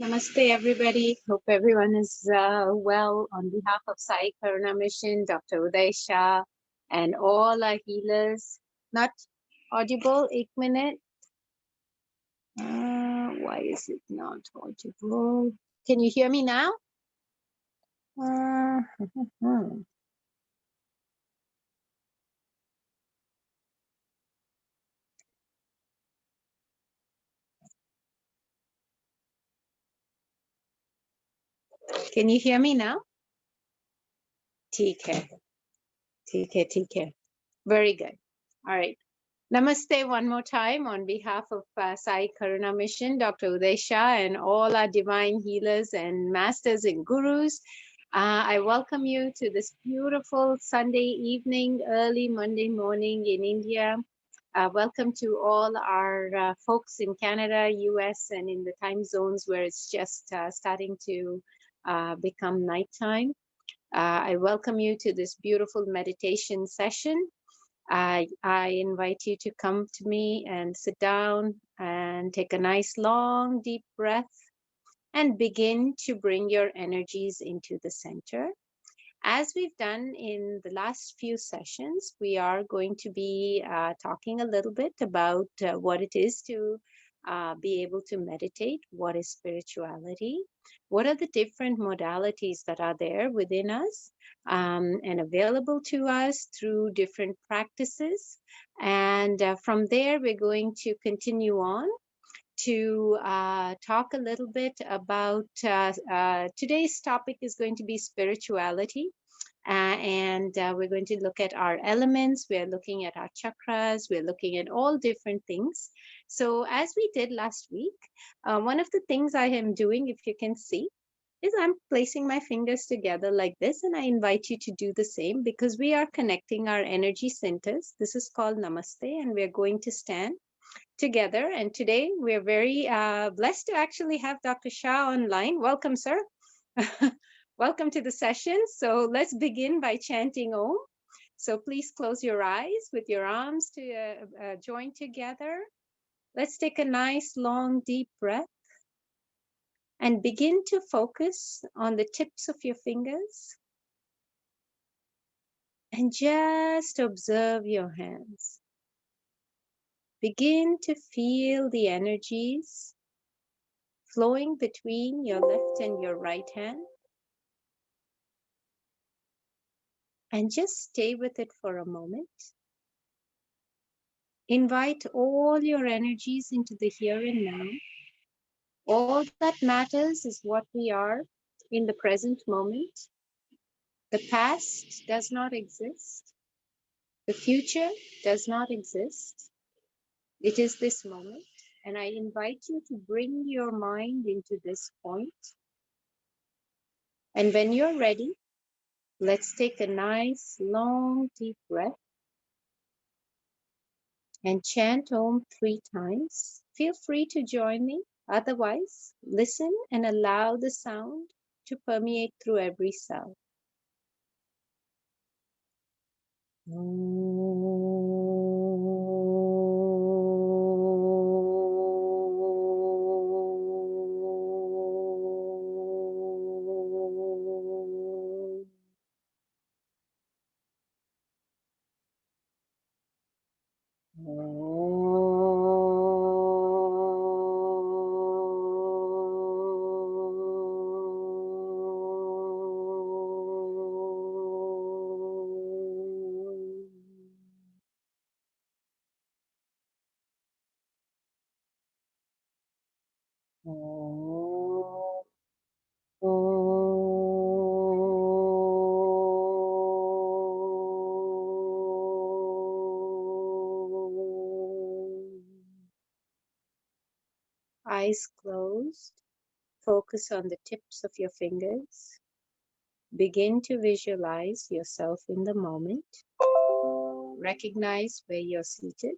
Namaste, everybody. Hope everyone is well. On behalf of Sai Karuna Mission, Dr. Uday Shah, and all our healers. Not audible, 8 minute. Why is it not audible? Can you hear me now? Can you hear me now? TK. Very good. All right. Namaste one more time on behalf of Sai Karuna Mission, Dr. Uday Shah, and all our divine healers and masters and gurus. I welcome you to this beautiful Sunday evening, early Monday morning in India. Welcome to all our folks in Canada, US, and in the time zones where it's just starting to become nighttime. I welcome you to this beautiful meditation session. I invite you to come to me and sit down and take a nice long deep breath and begin to bring your energies into the center. As we've done in the last few sessions, we are going to be talking a little bit about what it is to be able to meditate, what is spirituality, what are the different modalities that are there within us and available to us through different practices. And from there, we're going to continue on to talk a little bit about today's topic is going to be spirituality. And we're going to look at our elements. We're looking at our chakras. We're looking at all different things. So as we did last week, one of the things I am doing, if you can see, is I'm placing my fingers together like this, and I invite you to do the same because we are connecting our energy centers. This is called Namaste, and we're going to stand together. And today we're very blessed to actually have Dr. Shah online. Welcome, sir. Welcome to the session. So let's begin by chanting Om. So please close your eyes with your arms to join together. Let's take a nice, long, deep breath and begin to focus on the tips of your fingers and just observe your hands. Begin to feel the energies flowing between your left and your right hand. And just stay with it for a moment. Invite all your energies into the here and now. All that matters is what we are in the present moment. The past does not exist. The future does not exist. It is this moment. And I invite you to bring your mind into this point. And when you're ready, let's take a nice, long, deep breath and chant Om 3 times. Feel free to join me. Otherwise, listen and allow the sound to permeate through every cell. Eyes closed, focus on the tips of your fingers. Begin to visualize yourself in the moment. Recognize where you're seated.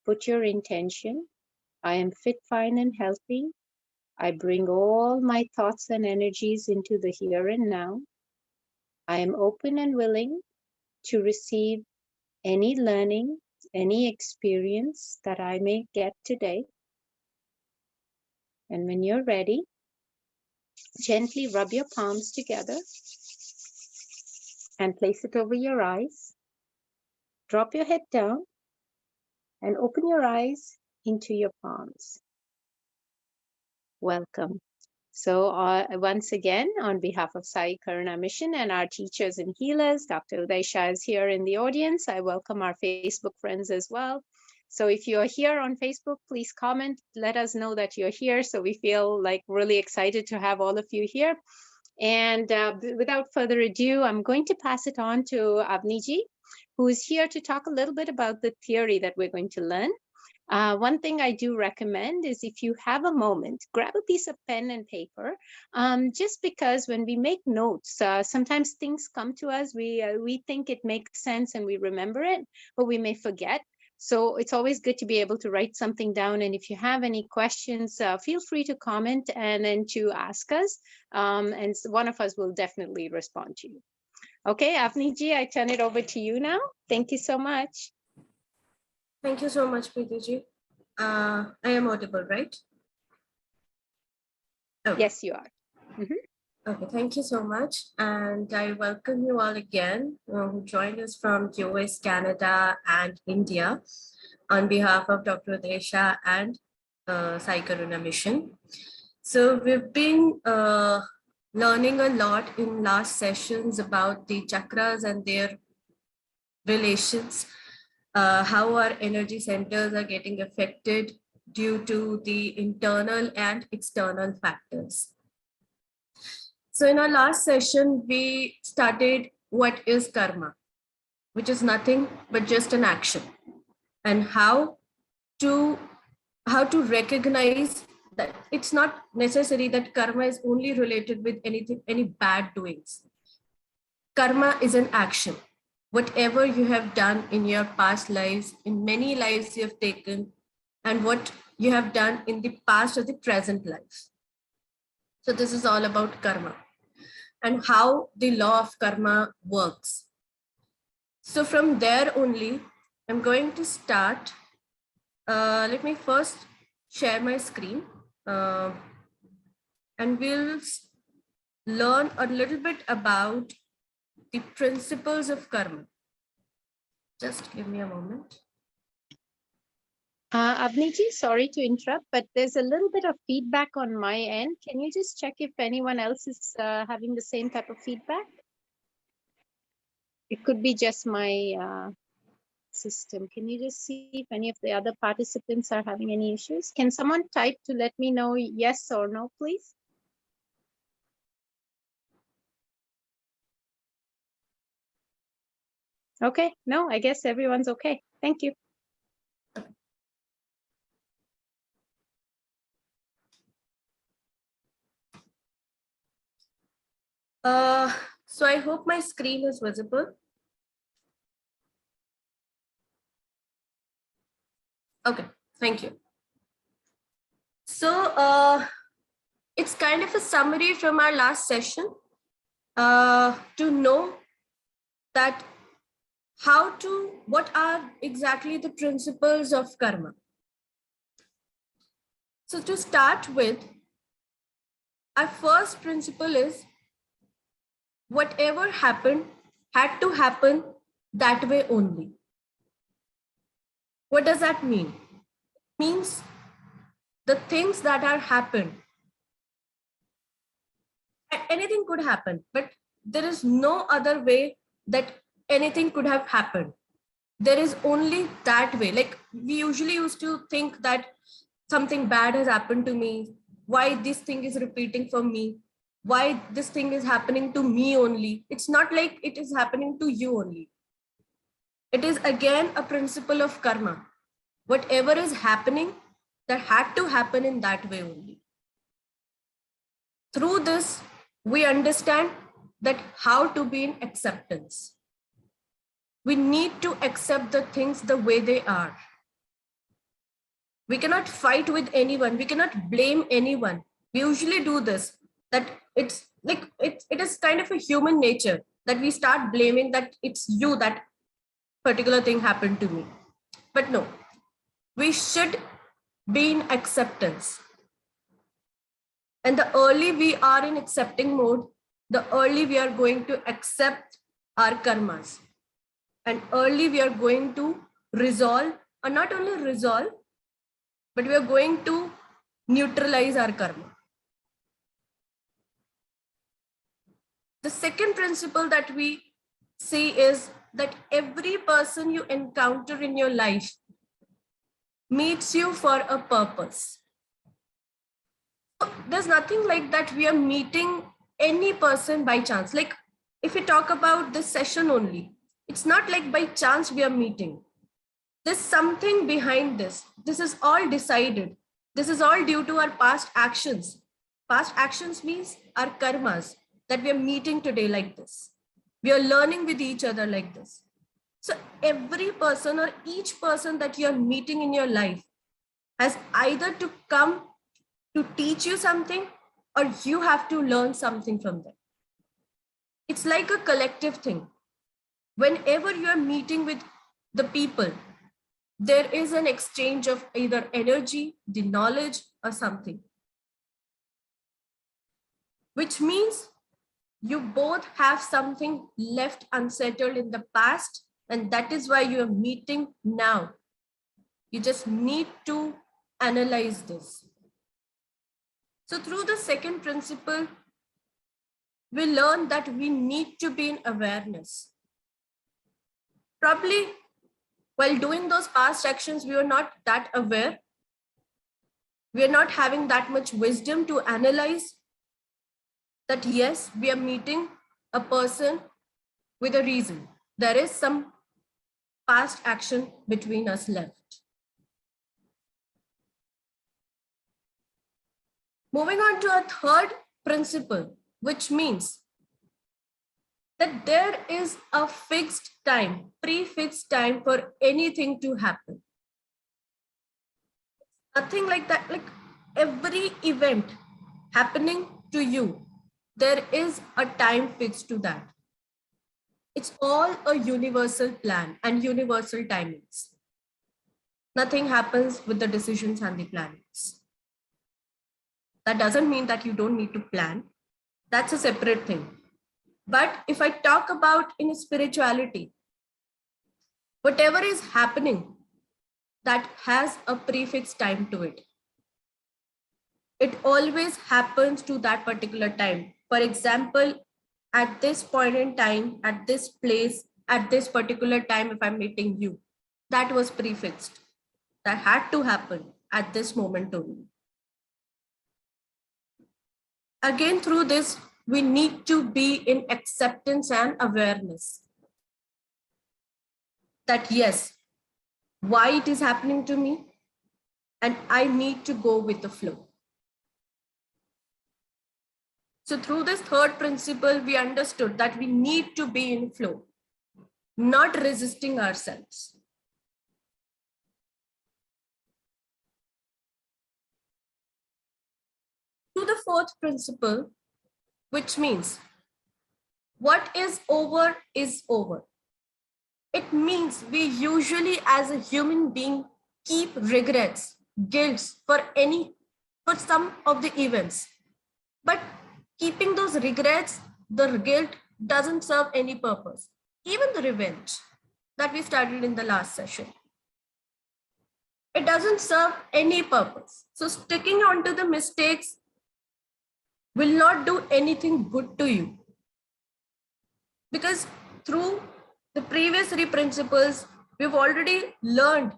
Put your intention. I am fit, fine, and healthy. I bring all my thoughts and energies into the here and now. I am open and willing to receive any learning, any experience that I may get today. And when you're ready, gently rub your palms together and place it over your eyes. Drop your head down and open your eyes into your palms. Welcome. So once again, on behalf of Sai Karuna Mission and our teachers and healers, Dr. Uday Shah is here in the audience. I welcome our Facebook friends as well. So if you're here on Facebook, please comment. Let us know that you're here so we feel like really excited to have all of you here. And without further ado, I'm going to pass it on to Avniji, who is here to talk a little bit about the theory that we're going to learn. One thing I do recommend is if you have a moment, grab a piece of pen and paper, just because when we make notes, sometimes things come to us, we think it makes sense and we remember it, but we may forget. So it's always good to be able to write something down. And if you have any questions, feel free to comment and then to ask us. And one of us will definitely respond to you. Okay, Avniji, I turn it over to you now. Thank you so much. Thank you so much, Preeti. I am audible, right? Oh. Yes, you are. Okay, thank you so much. And I welcome you all again who joined us from US, Canada, and India on behalf of Dr. Uday Shah and Sai Karuna Mission. So we've been learning a lot in last sessions about the chakras and their relations, how our energy centers are getting affected due to the internal and external factors. So in our last session, we started what is karma, which is nothing but just an action, and how to recognize that it's not necessary that karma is only related with any bad doings. Karma is an action. Whatever you have done in your past lives, in many lives you have taken, and what you have done in the past or the present life. So this is all about karma and how the law of karma works. So from there only, I'm going to start. Let me first share my screen and we'll learn a little bit about the principles of karma. Just give me a moment. Avniji, sorry to interrupt, but there's a little bit of feedback on my end. Can you just check if anyone else is having the same type of feedback? It could be just my system. Can you just see if any of the other participants are having any issues? Can someone type to let me know yes or no, please? Okay, no, I guess everyone's okay. Thank you. So I hope my screen is visible. Okay, thank you. So it's kind of a summary from our last session to know that what are exactly the principles of karma. So to start with, our first principle is whatever happened had to happen that way only. What does that mean? It means the things that are happened, anything could happen, but there is no other way that anything could have happened. There is only that way. Like we usually used to think that something bad has happened to me, why this thing is repeating for me, why this thing is happening to me only. It's not like it is happening to you only. It is again a principle of karma. Whatever is happening, that had to happen in that way only. Through this, we understand that how to be in acceptance. We need to accept the things the way they are. We cannot fight with anyone. We cannot blame anyone. We usually do this, that it's like, it is kind of a human nature that we start blaming that it's you, that particular thing happened to me. But no, we should be in acceptance. And the early we are in accepting mode, the early we are going to accept our karmas. And early we are going to resolve, or not only resolve, but we are going to neutralize our karma. The second principle that we see is that every person you encounter in your life meets you for a purpose. There's nothing like that we are meeting any person by chance. Like if we talk about this session only, it's not like by chance we are meeting. There's something behind this. This is all decided. This is all due to our past actions. Past actions means our karmas, that we are meeting today like this. We are learning with each other like this. So every person or each person that you are meeting in your life has either to come to teach you something, or you have to learn something from them. It's like a collective thing. Whenever you are meeting with the people, there is an exchange of either energy, the knowledge, or something. Which means you both have something left unsettled in the past, and that is why you are meeting now. You just need to analyze this. So through the second principle, we learn that we need to be in awareness. Probably while doing those past actions, we were not that aware. We are not having that much wisdom to analyze that, yes, we are meeting a person with a reason. There is some past action between us left. Moving on to a third principle, which means that there is a fixed time, prefixed time for anything to happen. Nothing like that. Like every event happening to you, there is a time fixed to that. It's all a universal plan and universal timings. Nothing happens with the decisions and the plannings. That doesn't mean that you don't need to plan. That's a separate thing. But if I talk about in spirituality, whatever is happening, that has a prefix time to it. It always happens to that particular time. For example, at this point in time, at this place, at this particular time, if I'm meeting you, that was prefixed. That had to happen at this moment only. Again, through this, we need to be in acceptance and awareness. That yes, why it is happening to me, and I need to go with the flow. So through this third principle, we understood that we need to be in flow, not resisting ourselves. To the fourth principle, which means what is over is over. It means we usually as a human being keep regrets, guilts for some of the events. But keeping those regrets, the guilt doesn't serve any purpose. Even the revenge that we studied in the last session, it doesn't serve any purpose. So sticking on to the mistakes will not do anything good to you. Because through the previous three principles, we've already learned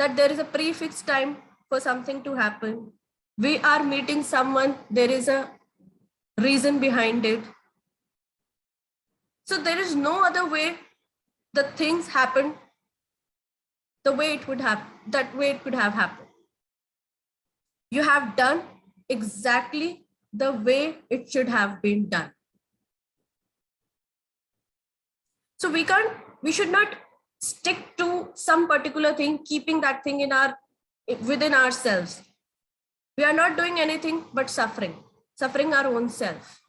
that there is a prefixed time for something to happen. We are meeting someone, there is a reason behind it. So there is no other way the things happen the way it would have, that way it could have happened. You have done exactly the way it should have been done. So we should not stick to some particular thing, keeping that thing within ourselves. We are not doing anything but suffering our own self.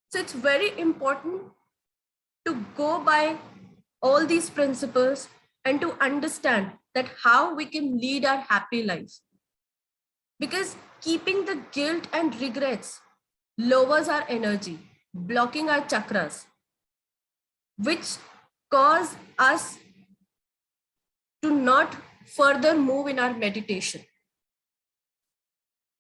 So it's very important to go by all these principles and to understand that how we can lead our happy life. Because keeping the guilt and regrets lowers our energy, blocking our chakras, which cause us to not further move in our meditation.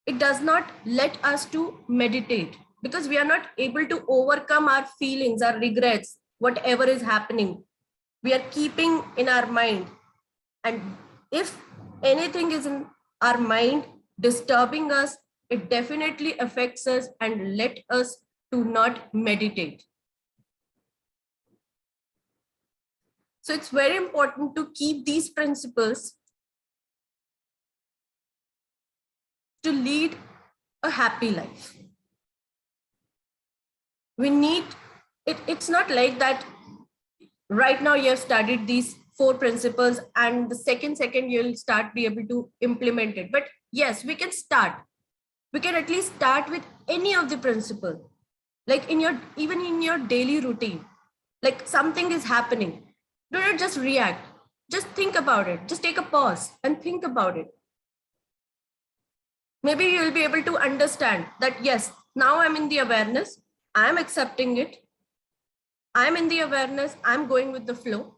It does not let us to meditate because we are not able to overcome our feelings, our regrets, whatever is happening. We are keeping in our mind. And if anything is in our mind disturbing us, it definitely affects us and let us to not meditate. So it's very important to keep these principles to lead a happy life. We need it. It's not like that right now you have studied these 4 principles and the second you'll start be able to implement it. But yes, we can start. We can at least start with any of the principle, like even in your daily routine. Like something is happening, do not just react, just think about it. Just take a pause and think about it. Maybe you will be able to understand that yes, now I'm in the awareness, I'm accepting it, I'm in the awareness, I'm going with the flow.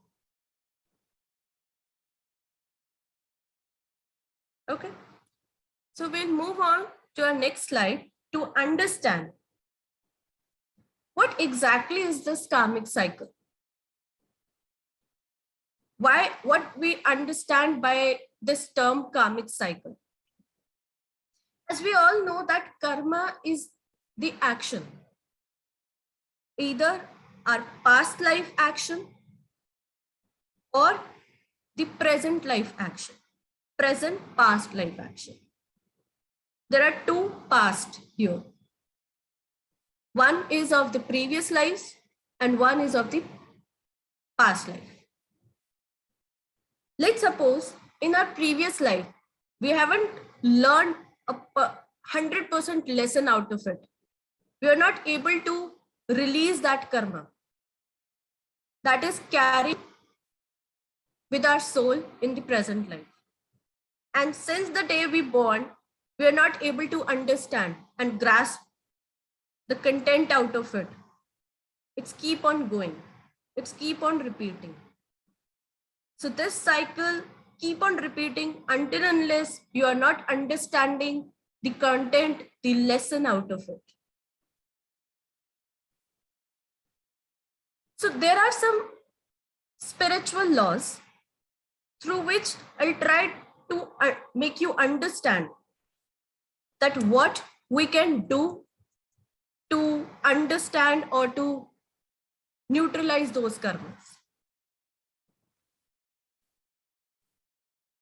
Okay, so we'll move on to our next slide to understand what exactly is this karmic cycle. What we understand by this term karmic cycle. As we all know that karma is the action, either our past life action or the present life action, present past life action. There are 2 past here. One is of the previous lives and one is of the past life. Let's suppose in our previous life, we haven't learned a 100% lesson out of it. We are not able to release that karma that is carried with our soul in the present life. And since the day we born, we are not able to understand and grasp the content out of it. It's keep on going. It's keep on repeating. So this cycle keep on repeating until unless you are not understanding the content, the lesson out of it. So there are some spiritual laws through which I'll try to make you understand that what we can do to understand or to neutralize those karmas.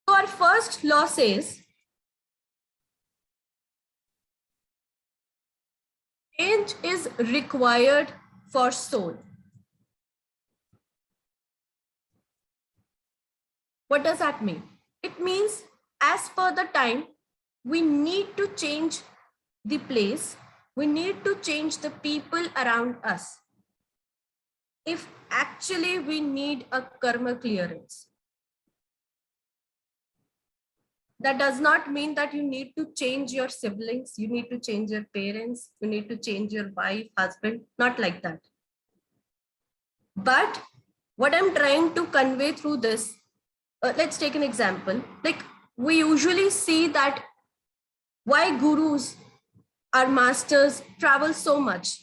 So our first law says, change is required for soul. What does that mean? It means as per the time, we need to change the place, we need to change the people around us. If actually we need a karma clearance. That does not mean that you need to change your siblings, you need to change your parents, you need to change your wife, husband, not like that. But what I'm trying to convey through this, let's take an example. Like we usually see that why gurus, our masters, travel so much.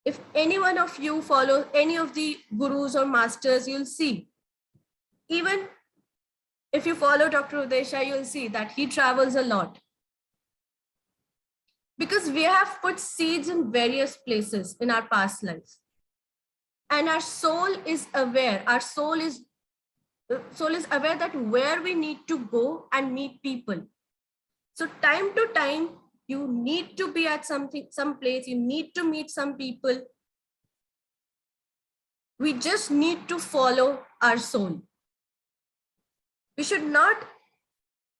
If any one of you follow any of the gurus or masters, you'll see, even if you follow Dr. Uday Shah, you'll see that he travels a lot. Because we have put seeds in various places in our past lives. And our soul is aware, our soul is aware that where we need to go and meet people. So time to time, you need to be at some place, you need to meet some people. We just need to follow our soul. We should not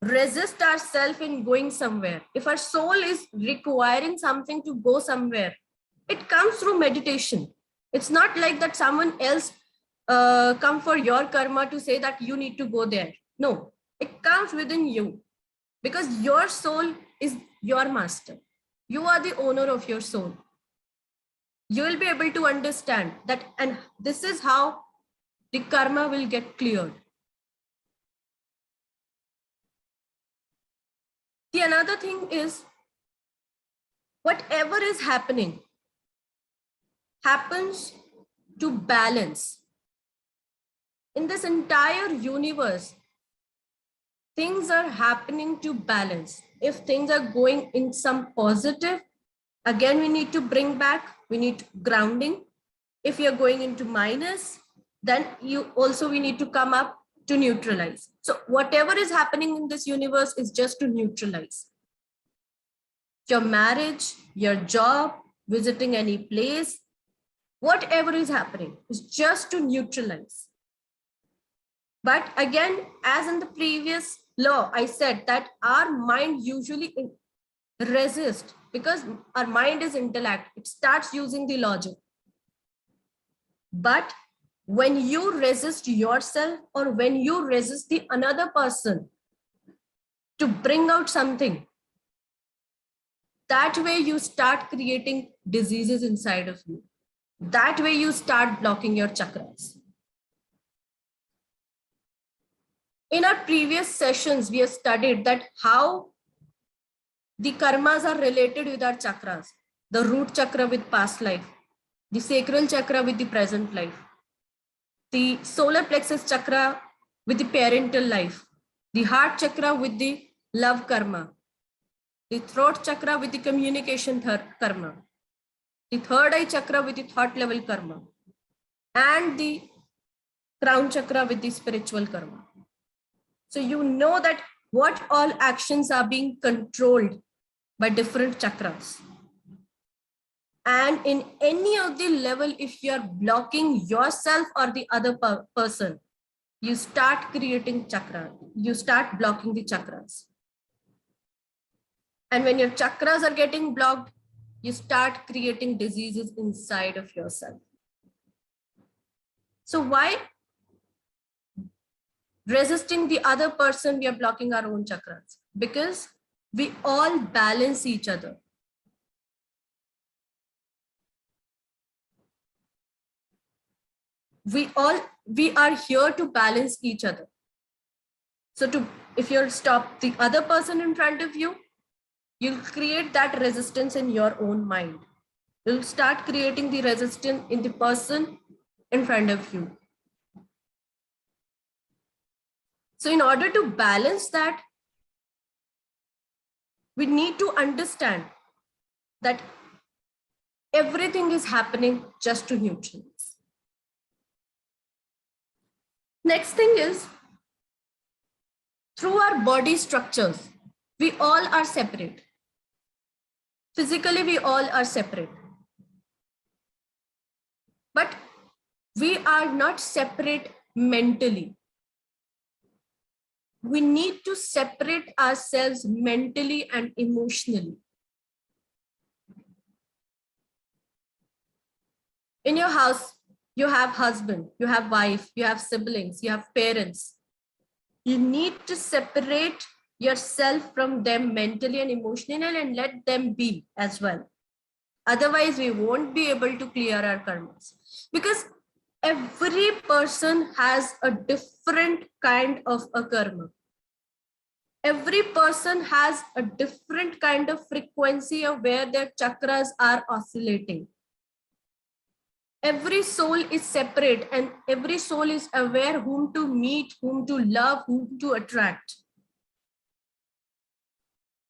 resist ourselves in going somewhere. If our soul is requiring something to go somewhere, it comes through meditation. It's not like that someone else come for your karma to say that you need to go there. No, it comes within you, because your soul is your master. You are the owner of your soul. You will be able to understand that, and this is how the karma will get cleared. The another thing is, whatever is happening happens to balance. In this entire universe, things are happening to balance. If things are going in some positive, again, we need to bring back, we need grounding. If you're going into minus, then we need to come up to neutralize. So whatever is happening in this universe is just to neutralize. Your marriage, your job, visiting any place, whatever is happening is just to neutralize. But again, as in the previous law, I said that our mind usually resists, because our mind is intellect. It starts using the logic. But when you resist yourself, or when you resist the another person to bring out something, that way you start creating diseases inside of you. That way you start blocking your chakras. In our previous sessions, we have studied that how the karmas are related with our chakras. The root chakra with past life, the sacral chakra with the present life, the solar plexus chakra with the parental life, the heart chakra with the love karma, the throat chakra with the communication karma, the third eye chakra with the thought level karma, and the crown chakra with the spiritual karma. So you know that what all actions are being controlled by different chakras. And in any of the level, if you're blocking yourself or the other person, you start creating chakra. You start blocking the chakras. And when your chakras are getting blocked, you start creating diseases inside of yourself. So why resisting the other person, we are blocking our own chakras? Because we all balance each other. We are here to balance each other. So if you stop the other person in front of you, you'll create that resistance in your own mind. You'll start creating the resistance in the person in front of you. So in order to balance that, we need to understand that everything is happening just to neutralize. Next thing is, through our body structures, we all are separate. Physically, we all are separate. But we are not separate mentally. We need to separate ourselves mentally and emotionally. In your house, you have husband, you have wife, you have siblings, you have parents. You need to separate yourself from them mentally and emotionally and let them be as well. Otherwise, we won't be able to clear our karmas, because every person has a different kind of a karma. Every person has a different kind of frequency of where their chakras are oscillating. Every soul is separate, and every soul is aware whom to meet, whom to love, whom to attract.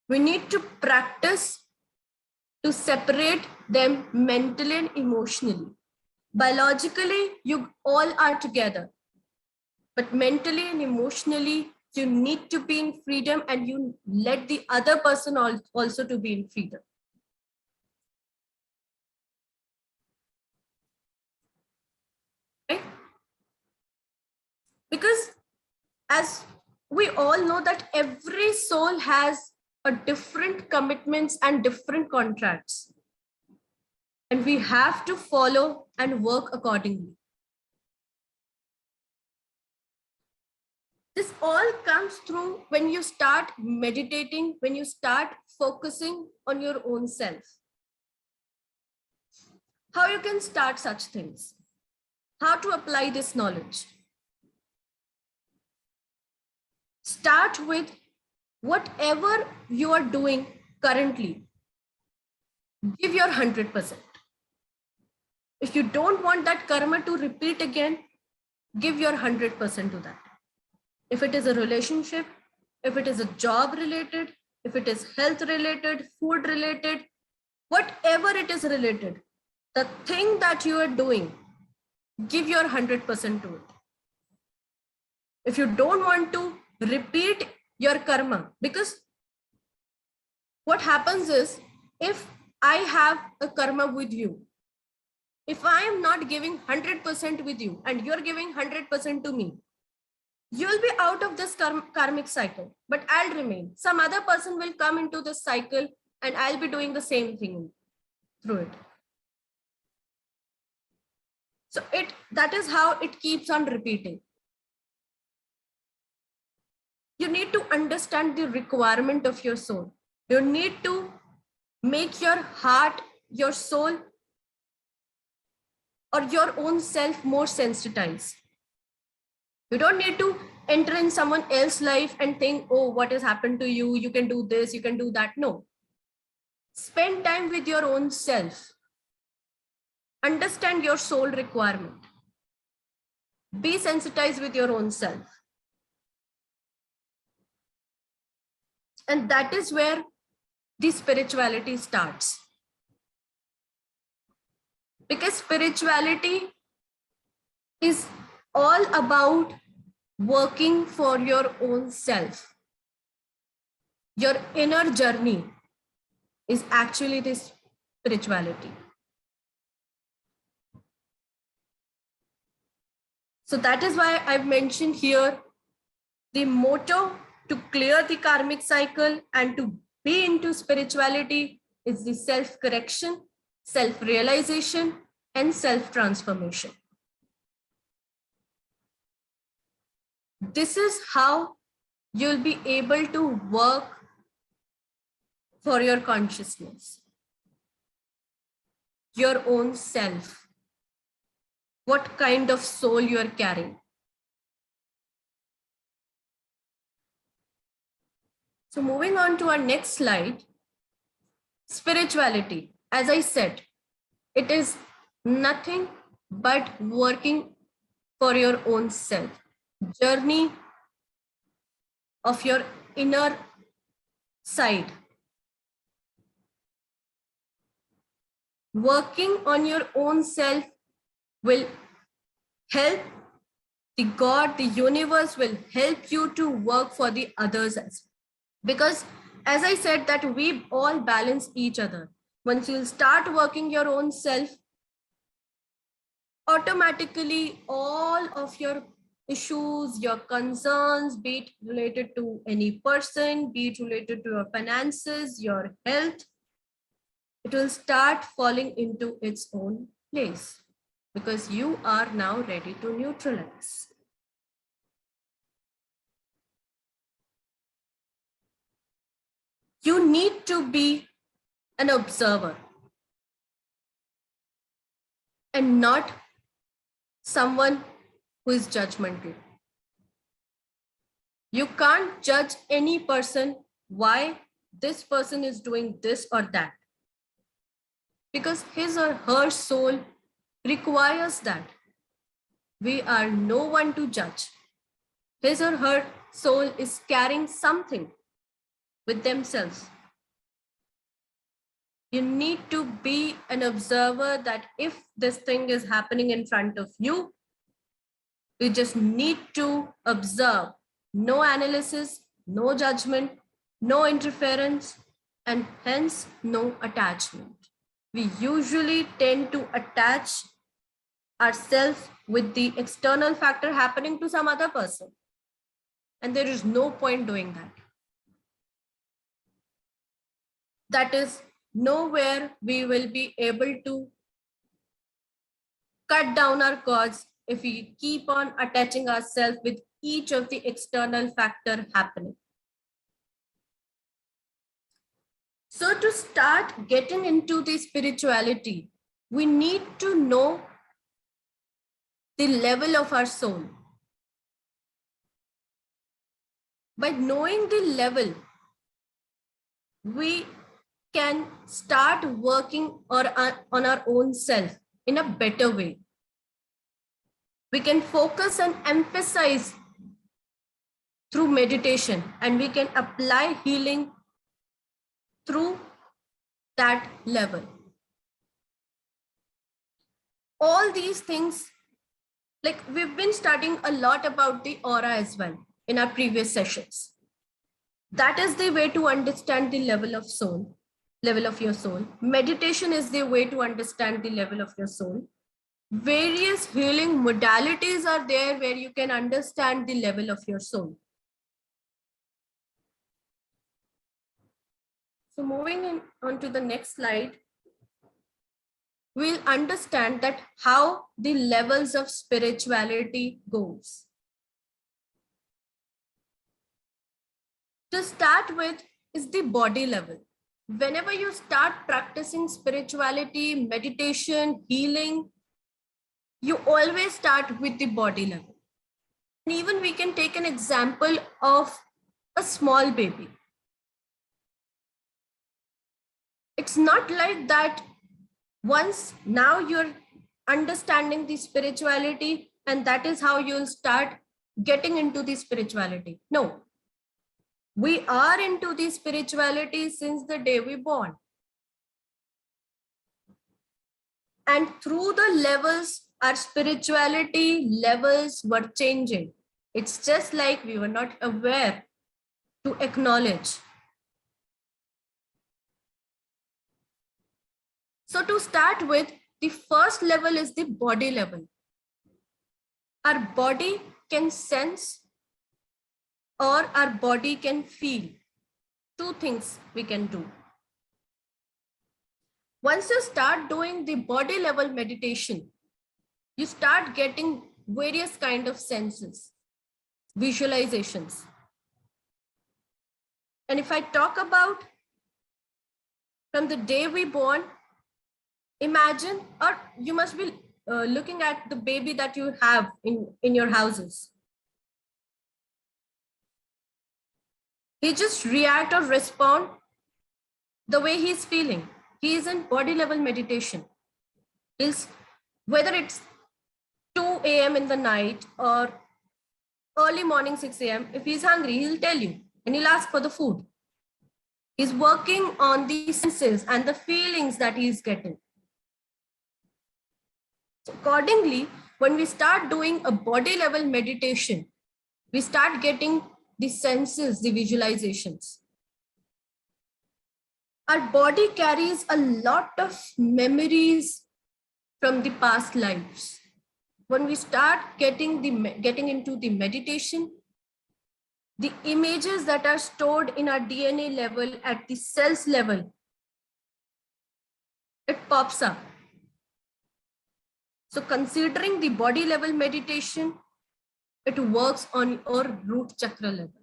We need to practice to separate them mentally and emotionally. Biologically, you all are together, but mentally and emotionally, you need to be in freedom, and you let the other person also to be in freedom. Right? Because as we all know that every soul has a different commitments and different contracts, and we have to follow and work accordingly. This all comes through when you start meditating, when you start focusing on your own self. How you can start such things? How to apply this knowledge? Start with whatever you are doing currently. Give your 100%. If you don't want that karma to repeat again, give your 100% to that. If it is a relationship, if it is a job related, if it is health related, food related, whatever it is related, the thing that you are doing, give your 100% to it. If you don't want to repeat your karma, because what happens is, if I have a karma with you, if I am not giving 100% with you and you're giving 100% to me, you'll be out of this karmic cycle, but I'll remain. Some other person will come into this cycle and I'll be doing the same thing through it. So that is how it keeps on repeating. You need to understand the requirement of your soul. You need to make your heart, your soul, or your own self more sensitized. You don't need to enter in someone else's life and think, oh, what has happened to you? You can do this, you can do that. No. Spend time with your own self. Understand your soul requirement. Be sensitized with your own self. And that is where the spirituality starts. Because spirituality is all about working for your own self. Your inner journey is actually this spirituality. So that is why I've mentioned here the motto to clear the karmic cycle and to be into spirituality is the self-correction, self-realization, and self-transformation. This is how you'll be able to work for your consciousness, your own self, what kind of soul you are carrying. So moving on to our next slide, spirituality. As I said, it is nothing but working for your own self, journey of your inner side. Working on your own self will help the God, the universe will help you to work for the others as well. Because as I said that we all balance each other. Once you'll start working your own self, automatically all of your issues, your concerns, be it related to any person, be it related to your finances, your health, it will start falling into its own place because you are now ready to neutralize. You need to be an observer and not someone who is judgmental. You can't judge any person why this person is doing this or that, because his or her soul requires that. We are no one to judge. His or her soul is carrying something with themselves. You need to be an observer that if this thing is happening in front of you, you just need to observe. No analysis, no judgment, no interference, and hence no attachment. We usually tend to attach ourselves with the external factor happening to some other person. And there is no point doing that. That is nowhere we will be able to cut down our cords if we keep on attaching ourselves with each of the external factor happening. So to start getting into the spirituality, we need to know the level of our soul. By knowing the level, we can start working on our own self in a better way. We can focus and emphasize through meditation, and we can apply healing through that level. All these things, like we've been studying a lot about the aura as well in our previous sessions. That is the way to understand the level of soul, level of your soul. Meditation is the way to understand the level of your soul. Various healing modalities are there where you can understand the level of your soul. So moving on to the next slide, we'll understand that how the levels of spirituality goes. To start with is the body level. Whenever you start practicing spirituality, meditation, healing, you always start with the body level. And even we can take an example of a small baby. It's not like that once now you're understanding the spirituality and that is how you'll start getting into the spirituality. No. We are into the spirituality since the day we born. And through the levels, our spirituality levels were changing. It's just like we were not aware to acknowledge. So to start with, the first level is the body level. Our body can sense or our body can feel. Two things we can do. Once you start doing the body level meditation, you start getting various kind of senses, visualizations. And if I talk about from the day we born, imagine, or you must be looking at the baby that you have in your houses. He just react or respond the way he's feeling. He is in body level meditation. Whether it's 2 a.m. in the night or early morning 6 a.m. If he's hungry, he'll tell you and he'll ask for the food. He's working on the senses and the feelings that he's getting. So accordingly, when we start doing a body level meditation, we start getting the senses, the visualizations. Our body carries a lot of memories from the past lives. When we start getting into the meditation, the images that are stored in our DNA level at the cells level, it pops up. So considering the body level meditation, it works on your root chakra level.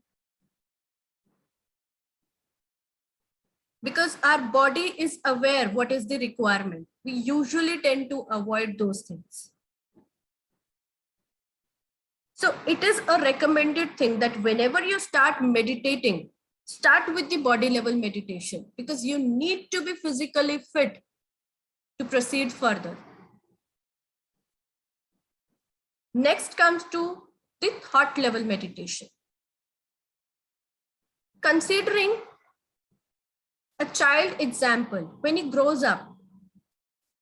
Because our body is aware what is the requirement. We usually tend to avoid those things. So it is a recommended thing that whenever you start meditating, start with the body level meditation because you need to be physically fit to proceed further. Next comes to the thought level meditation. Considering a child example, when he grows up,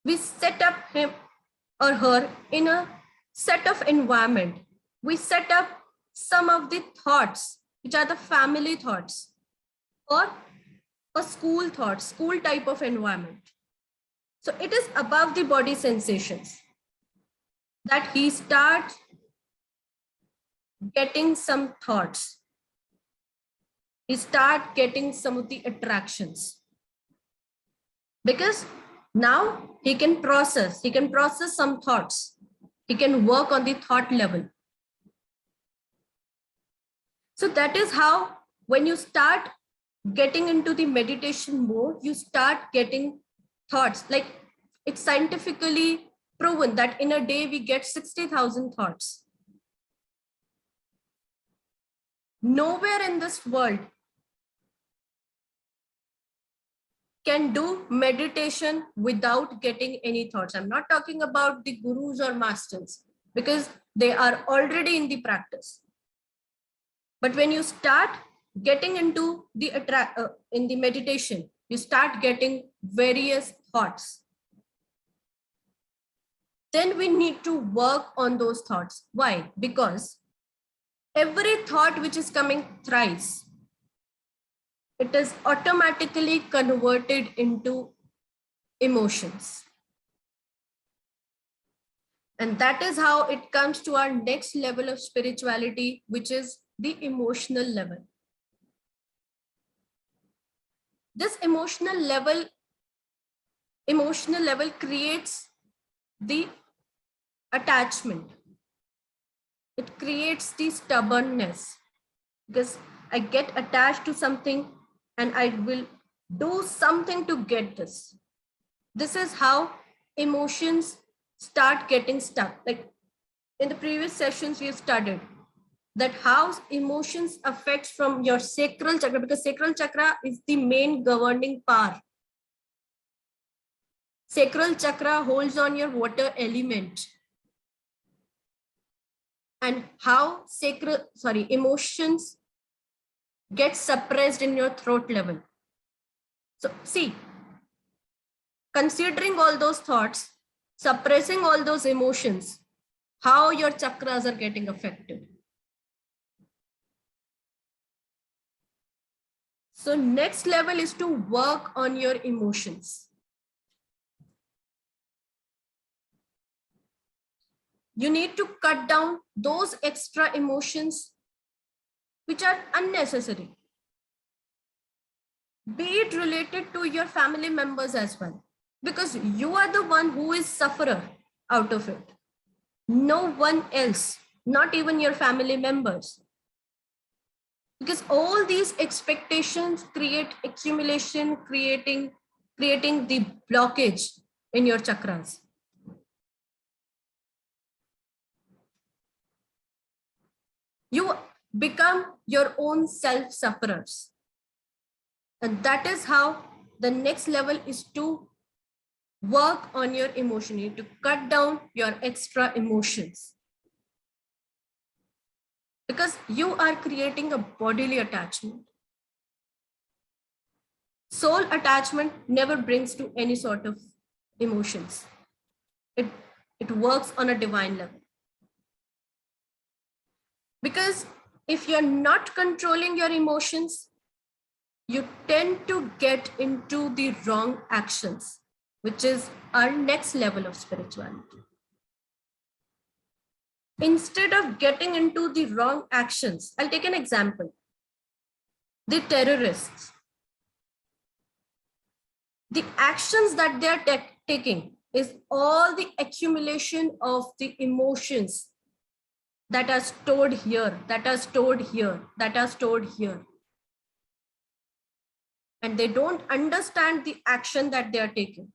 we set up him or her in a set of environment. We set up some of the thoughts, which are the family thoughts or a school thought, school type of environment. So it is above the body sensations that he starts getting some thoughts. He starts getting some of the attractions. Because now he can process some thoughts. He can work on the thought level. So that is how, when you start getting into the meditation mode, you start getting thoughts. Like, it's scientifically proven that in a day we get 60,000 thoughts. Nowhere in this world can do meditation without getting any thoughts. I'm not talking about the gurus or masters, because they are already in the practice. But when you start getting into the in the meditation, you start getting various thoughts. Then we need to work on those thoughts. Why? Because every thought which is coming thrice, it is automatically converted into emotions. And that is how it comes to our next level of spirituality, which is the emotional level. This emotional level creates the attachment. It creates the stubbornness, because I get attached to something and I will do something to get this. This is how emotions start getting stuck. Like in the previous sessions, we have studied that how emotions affect from your sacral chakra, because sacral chakra is the main governing power. Sacral chakra holds on your water element. And how emotions get suppressed in your throat level. So see, considering all those thoughts, suppressing all those emotions, how your chakras are getting affected. So next level is to work on your emotions. You need to cut down those extra emotions which are unnecessary. Be it related to your family members as well, because you are the one who is sufferer out of it. No one else, not even your family members. Because all these expectations create accumulation, creating the blockage in your chakras. You become your own self-sufferers. And that is how the next level is to work on your emotion. You need to cut down your extra emotions. Because you are creating a bodily attachment. Soul attachment never brings to any sort of emotions. It works on a divine level. Because if you're not controlling your emotions, you tend to get into the wrong actions, which is our next level of spirituality. Instead of getting into the wrong actions, I'll take an example. The terrorists, the actions that they are taking is all the accumulation of the emotions that are stored here, that are stored here, that are stored here. And they don't understand the action that they are taking.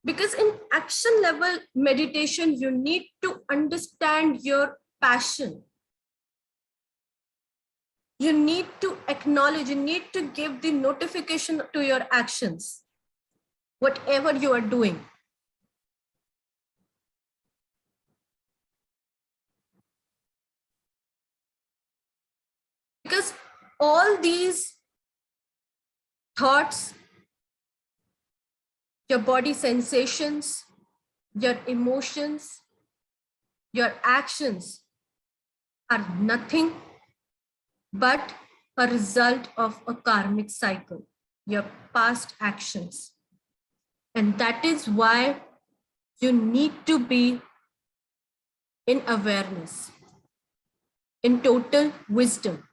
Because in action level meditation, you need to understand your passion. You need to acknowledge, you need to give the notification to your actions, whatever you are doing. Because all these thoughts, your body sensations, your emotions, your actions are nothing but a result of a karmic cycle, your past actions. And that is why you need to be in awareness, in total wisdom.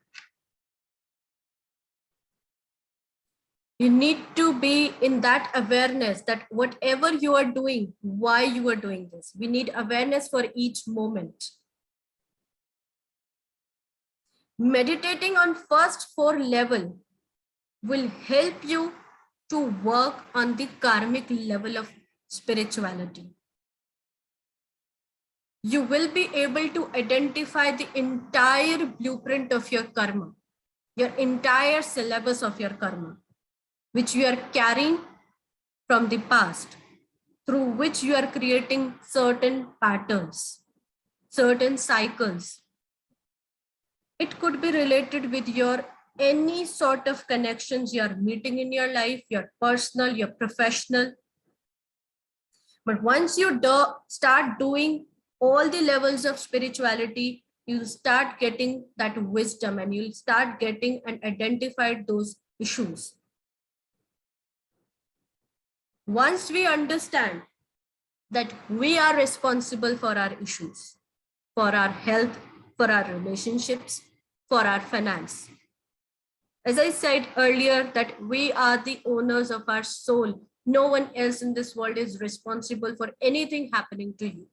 You need to be in that awareness that whatever you are doing, why you are doing this. We need awareness for each moment. Meditating on first 4 level will help you to work on the karmic level of spirituality. You will be able to identify the entire blueprint of your karma, your entire syllabus of your karma, which you are carrying from the past, through which you are creating certain patterns, certain cycles. It could be related with your any sort of connections you are meeting in your life, your personal, your professional. But once you start doing all the levels of spirituality, you'll start getting that wisdom and you'll start getting and identified those issues. Once we understand that we are responsible for our issues, for our health, for our relationships, for our finance. As I said earlier, that we are the owners of our soul. No one else in this world is responsible for anything happening to you.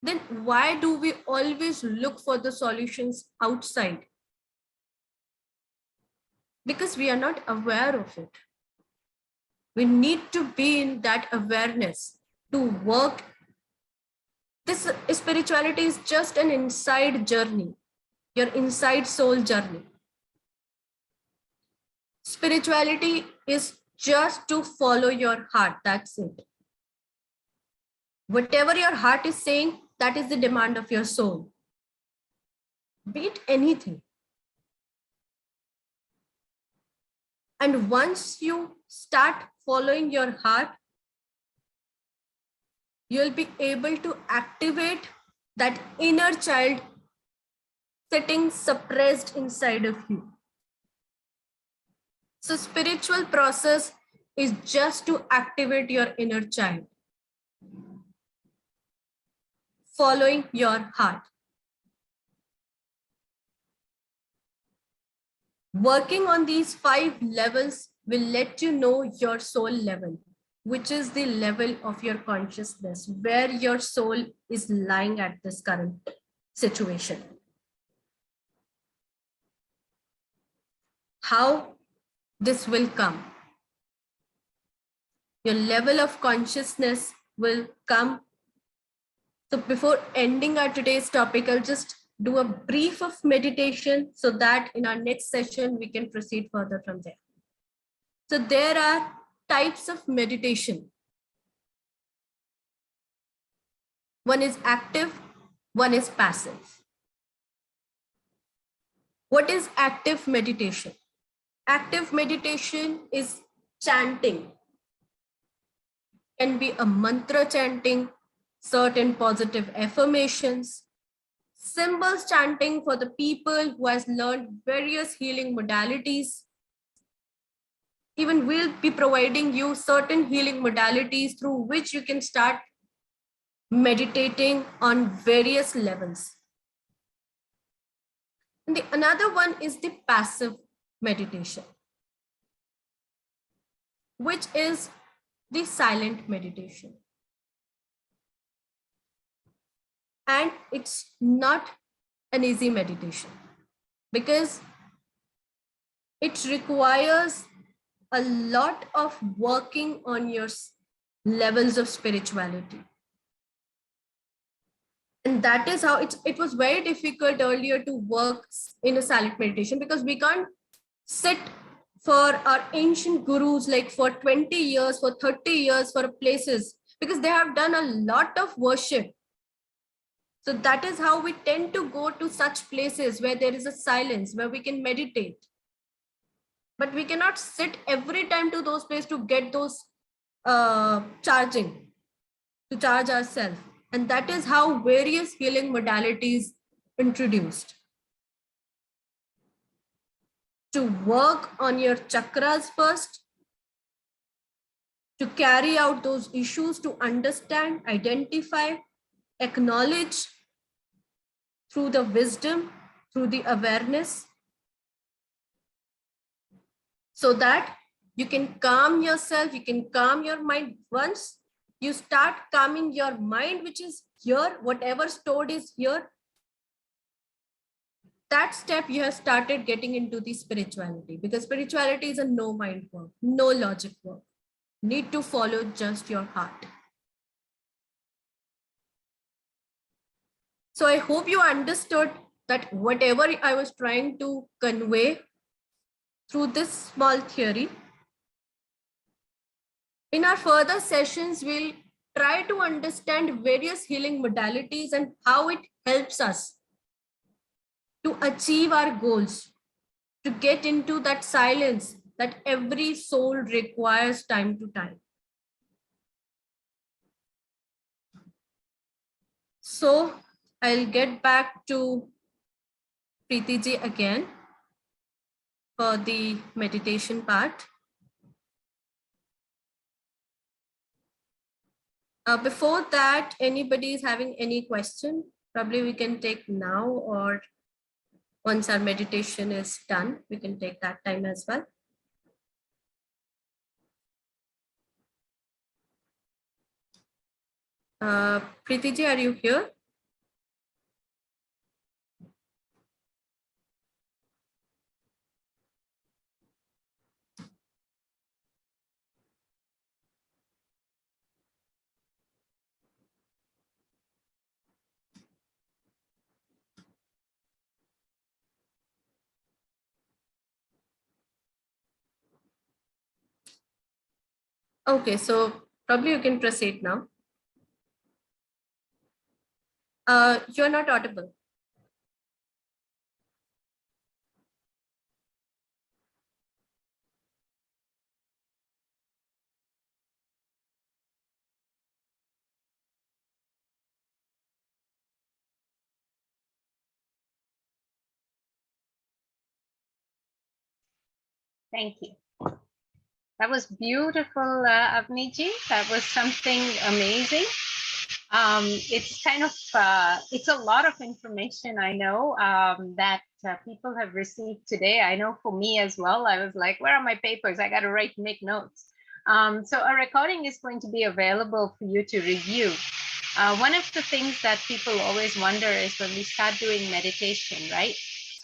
Then why do we always look for the solutions outside? Because we are not aware of it. We need to be in that awareness to work. This spirituality is just an inside journey, your inside soul journey. Spirituality is just to follow your heart. That's it. Whatever your heart is saying, that is the demand of your soul. Be it anything. And once you start following your heart, you'll be able to activate that inner child sitting suppressed inside of you. So spiritual process is just to activate your inner child, following your heart. Working on these 5 levels will let you know your soul level, which is the level of your consciousness, where your soul is lying at this current situation. How this will come. Your level of consciousness will come. So before ending our today's topic, I'll just do a brief of meditation so that in our next session, we can proceed further from there. So there are types of meditation. One is active, one is passive. What is active meditation? Active meditation is chanting. Can be a mantra chanting, certain positive affirmations, symbols chanting for the people who has learned various healing modalities. Even we'll be providing you certain healing modalities through which you can start meditating on various levels. And another one is the passive meditation, which is the silent meditation. And it's not an easy meditation because it requires a lot of working on your levels of spirituality. And that is how it was very difficult earlier to work in a silent meditation, because we can't sit for our ancient gurus like for 20 years, for 30 years, for places, because they have done a lot of worship. So that is how we tend to go to such places where there is a silence, where we can meditate. But we cannot sit every time to those places to get those charging, to charge ourselves. And that is how various healing modalities introduced. To work on your chakras first, to carry out those issues, to understand, identify, acknowledge through the wisdom, through the awareness, so that you can calm yourself, you can calm your mind. Once you start calming your mind, which is here, whatever stored is here, that step you have started getting into the spirituality, because spirituality is a no mind work, no logic work. Need to follow just your heart. So I hope you understood that whatever I was trying to convey through this small theory. In our further sessions, we'll try to understand various healing modalities and how it helps us to achieve our goals, to get into that silence that every soul requires time to time. So I'll get back to Preeti ji again for the meditation part. Before that, anybody is having any question? Probably we can take now, or once our meditation is done, we can take that time as well. Preeti ji, are you here? Okay, so probably you can proceed now. You're not audible. Thank you. That was beautiful, Avniji. That was something amazing. It's kind of, it's a lot of information, I know, that people have received today. I know for me as well, I was like, where are my papers? I got to make notes. So a recording is going to be available for you to review. One of the things that people always wonder is when we start doing meditation, right?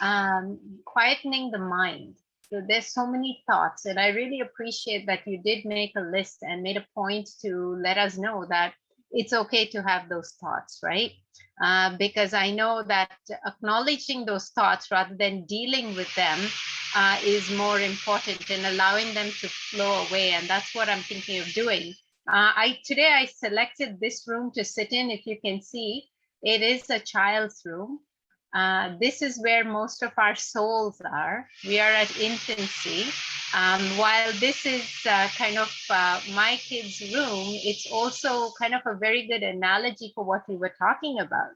Quietening the mind. So there's so many thoughts, and I really appreciate that you did make a list and made a point to let us know that it's okay to have those thoughts, right? Because I know that acknowledging those thoughts rather than dealing with them is more important, and allowing them to flow away. And that's what I'm thinking of doing. Today I selected this room to sit in. If you can see, it is a child's room. This is where most of our souls are. We are at infancy. While this is kind of my kids' room, it's also kind of a very good analogy for what we were talking about,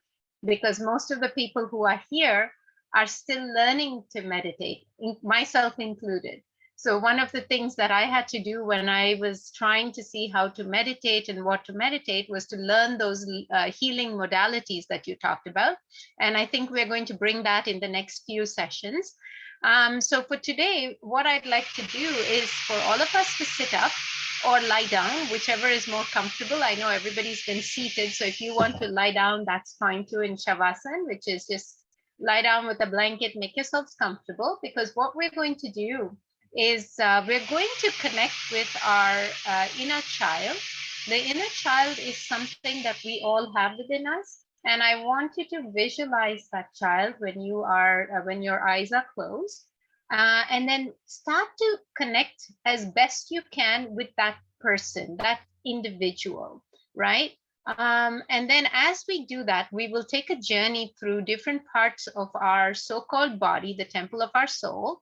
because most of the people who are here are still learning to meditate, myself included. So one of the things that I had to do when I was trying to see how to meditate and what to meditate was to learn those healing modalities that you talked about. And I think we're going to bring that in the next few sessions. So for today, what I'd like to do is for all of us to sit up or lie down, whichever is more comfortable. I know everybody's been seated, so if you want to lie down, that's fine too, in Shavasana, which is just lie down with a blanket, make yourselves comfortable, because what we're going to do is we're going to connect with our inner child. The inner child is something that we all have within us. And I want you to visualize that child when you are, when your eyes are closed, and then start to connect as best you can with that person, that individual, right? And then as we do that, we will take a journey through different parts of our so-called body, the temple of our soul,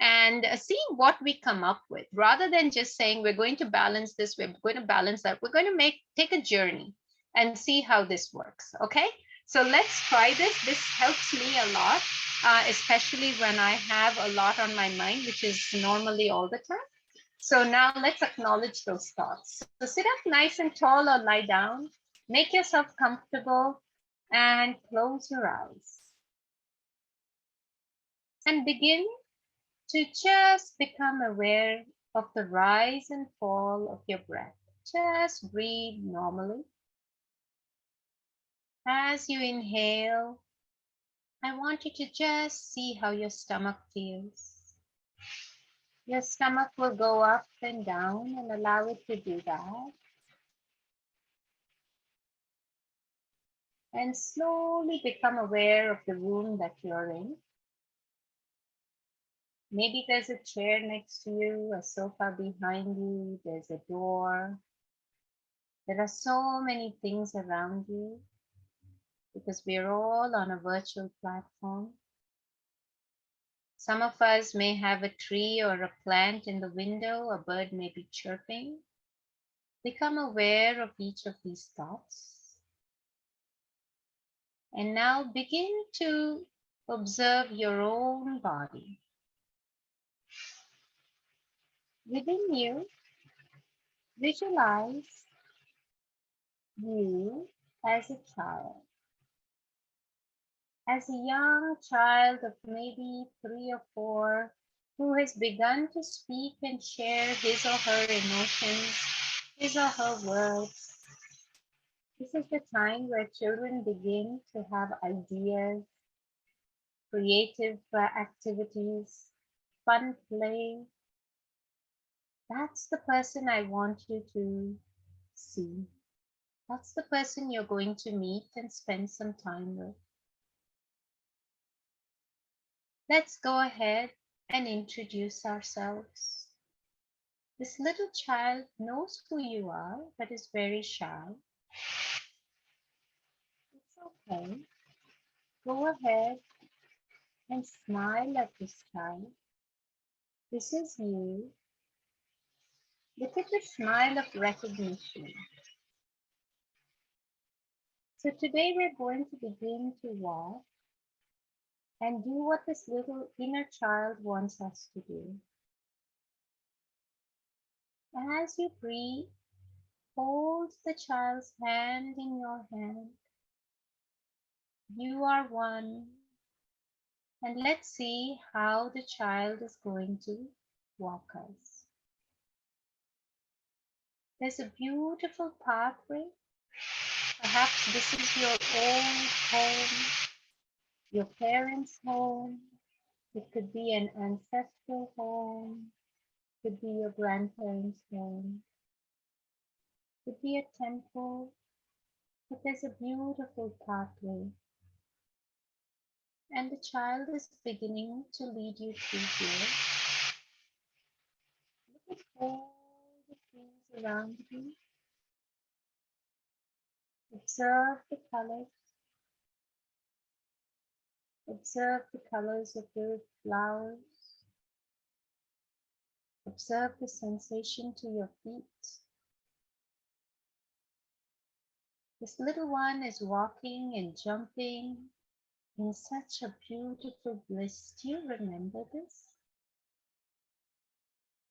and see what we come up with. Rather than just saying we're going to balance this, we're going to balance that, we're going to take a journey and see how this works. Okay, so let's try this. This helps me a lot, especially when I have a lot on my mind, which is normally all the time. So now let's acknowledge those thoughts. So sit up nice and tall or lie down, make yourself comfortable, and close your eyes and begin to just become aware of the rise and fall of your breath. Just breathe normally. As you inhale, I want you to just see how your stomach feels. Your stomach will go up and down, and allow it to do that. And slowly become aware of the room that you're in. Maybe there's a chair next to you, a sofa behind you, there's a door. There are so many things around you because we're all on a virtual platform. Some of us may have a tree or a plant in the window, a bird may be chirping. Become aware of each of these thoughts. And now begin to observe your own body. Within you, visualize you as a child. As a young child of maybe 3 or 4 who has begun to speak and share his or her emotions, his or her words. This is the time where children begin to have ideas, creative activities, fun play. That's the person I want you to see. That's the person you're going to meet and spend some time with. Let's go ahead and introduce ourselves. This little child knows who you are, but is very shy. It's okay. Go ahead and smile at this child. This is you. Look at the smile of recognition. So today we're going to begin to walk and do what this little inner child wants us to do. As you breathe, hold the child's hand in your hand. You are one. And let's see how the child is going to walk us. There's a beautiful pathway. Perhaps this is your old home, your parents' home. It could be an ancestral home. It could be your grandparents' home. It could be a temple. But there's a beautiful pathway. And the child is beginning to lead you through here. Look at all the things around you. Observe the colors. Observe the colors of the flowers. Observe the sensation to your feet. This little one is walking and jumping in such a beautiful bliss. Do you remember this?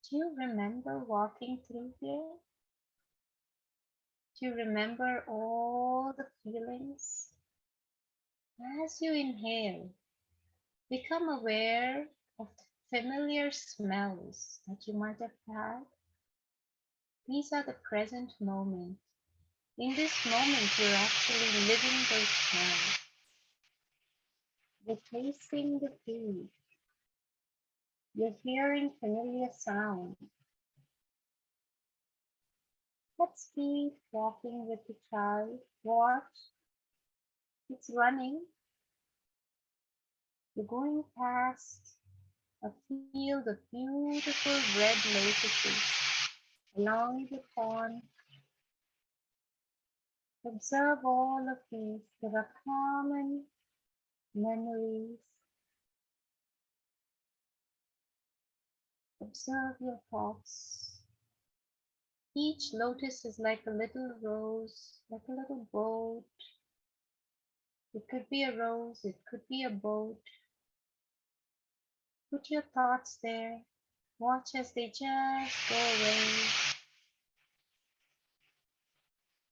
Do you remember walking through here? Do you remember all the feelings? As you inhale, become aware of the familiar smells that you might have had. These are the present moment. In this moment, you're actually living those smells. You're tasting the food. You're hearing familiar sounds. Let's keep walking with the child. Watch. It's running. You're going past a field of beautiful red lotuses along the pond. Observe all of these. There are common memories. Observe your thoughts. Each lotus is like a little rose, like a little boat. It could be a rose, it could be a boat. Put your thoughts there. Watch as they just go away.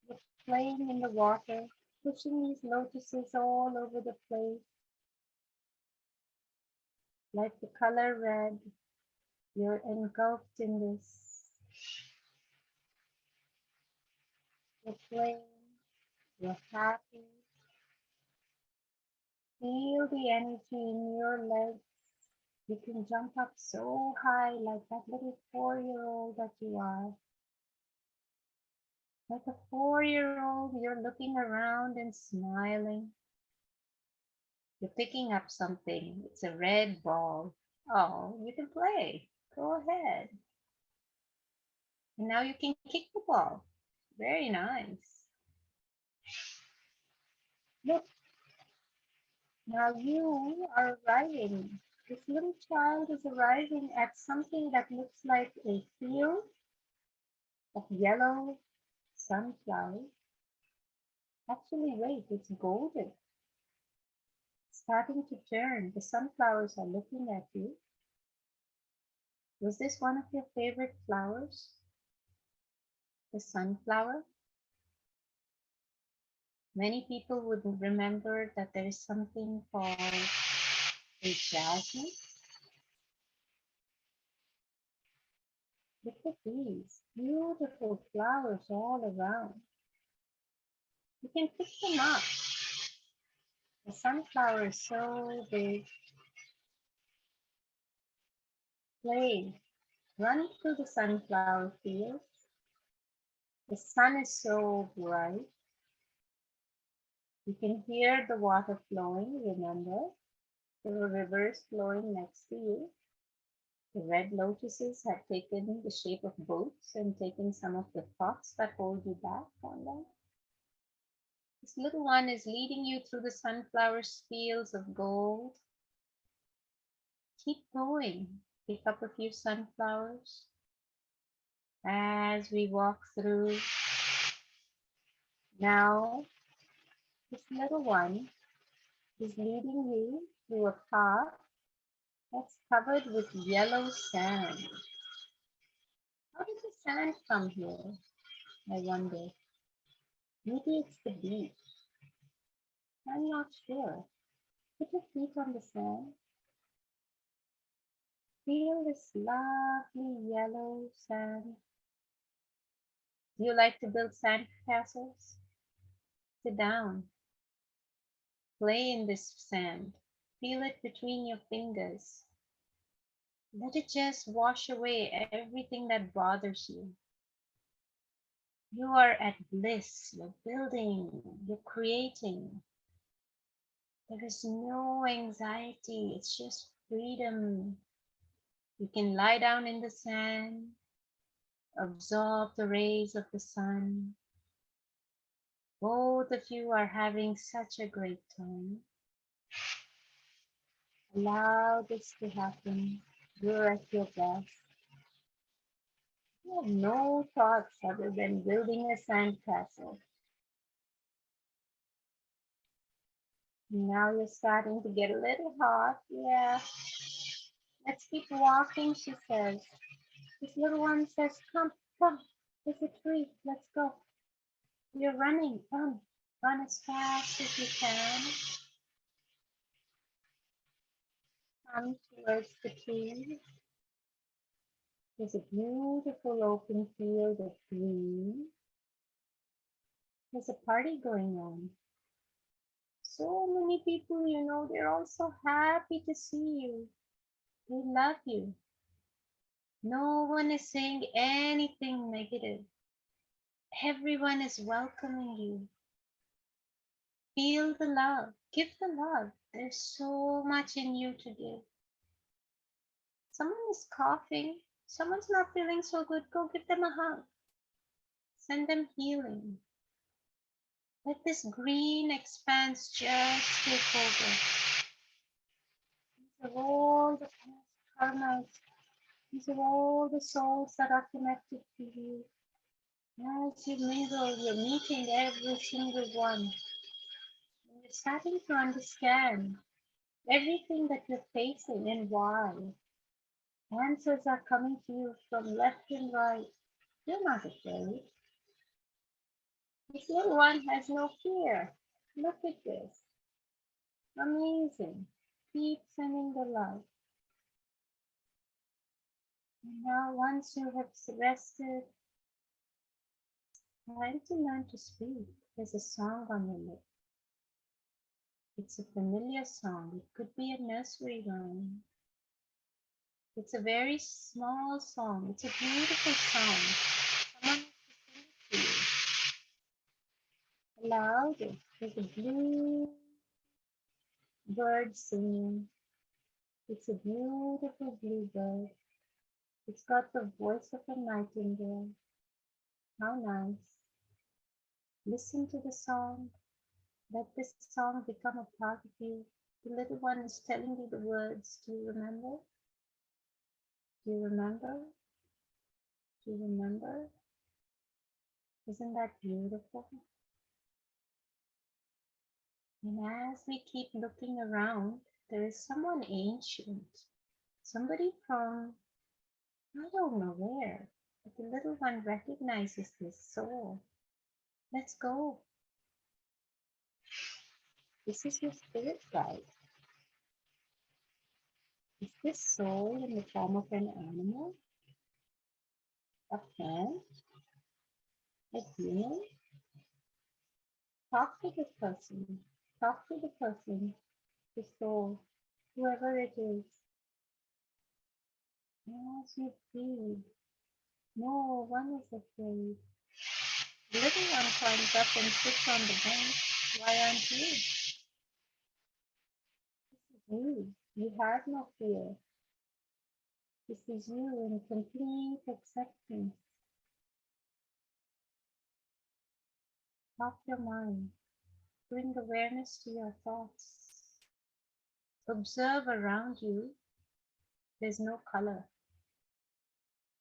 You're playing in the water, pushing these lotuses all over the place. Like the color red, You're engulfed in this. You're playing. You're happy. Feel the energy in your legs. You can jump up so high like that little 4-year-old that you are. Like a 4-year-old, you're looking around and smiling. You're picking up something. It's a red ball. Oh, you can play. Go ahead. And now you can kick the ball. Very nice. Look, now you are arriving. This little child is arriving at something that looks like a field of yellow sunflowers. Actually, wait, it's golden. Starting to turn. The sunflowers are looking at you. Was this one of your favorite flowers? The sunflower? Many people would remember that there is something called a jasmine. Look at these beautiful flowers all around. You can pick them up. The sunflower is so big. Play. Run through the sunflower fields. The sun is so bright. You can hear the water flowing, remember? There were rivers flowing next to you. The red lotuses have taken the shape of boats and taken some of the thoughts that hold you back on them. This little one is leading you through the sunflower fields of gold. Keep going. Pick up a few sunflowers. As we walk through, now this little one is leading you through a path that's covered with yellow sand. How did the sand come here? I wonder. Maybe it's the beach. I'm not sure. Put your feet on the sand. Feel this lovely yellow sand. Do you like to build sand castles? Sit down. Play in this sand. Feel it between your fingers. Let it just wash away everything that bothers you. You are at bliss. You're building. You're creating. There is no anxiety. It's just freedom. You can lie down in the sand, absorb the rays of the sun. Both of you are having such a great time. Allow this to happen. You're at your best. You have no thoughts other than building a sandcastle. Now you're starting to get a little hot. Yeah. Let's keep walking, she says. This little one says, come, come. There's a tree. Let's go. You're running. Run. Run as fast as you can. Come towards the tree. There's a beautiful open field of green. There's a party going on. So many people, they're all so happy to see you. They love you. No one is saying anything negative. Everyone is welcoming you. Feel the love. Give the love. There's so much in you to give. Someone is coughing. Someone's not feeling so good. Go give them a hug. Send them healing. Let this green expanse just take over. These are all the past karmas. These are all the souls that are connected to you. As you mingle, you're meeting every single one. And you're starting to understand everything that you're facing and why. Answers are coming to you from left and right. You're not afraid. This little one has no fear. Look at this. Amazing. Keep sending the love. And now, once you have rested, time to learn to speak. There's a song on your lips. It's a familiar song. It could be a nursery rhyme. It's a very small song. It's a beautiful song. Someone has to sing it to you. Aloud, there's a blue bird singing. It's a beautiful bluebird. It's got the voice of a nightingale. How nice. Listen to the song. Let this song become a part of you. The little one is telling you the words. Do you remember? Do you remember? Do you remember? Isn't that beautiful? And as we keep looking around, there is someone ancient. Somebody from, I don't know where, but the little one recognizes this soul. Let's go. This is your spirit guide. Is this soul in the form of an animal? A plant? A human? Talk to this person. Talk to the person, the soul, whoever it is. As you breathe, no one is afraid. The little one climbs up and sits on the bench. Why aren't you? This is you. You have no fear. This is you in complete acceptance. Off your mind. Bring awareness to your thoughts. Observe around you. There's no color.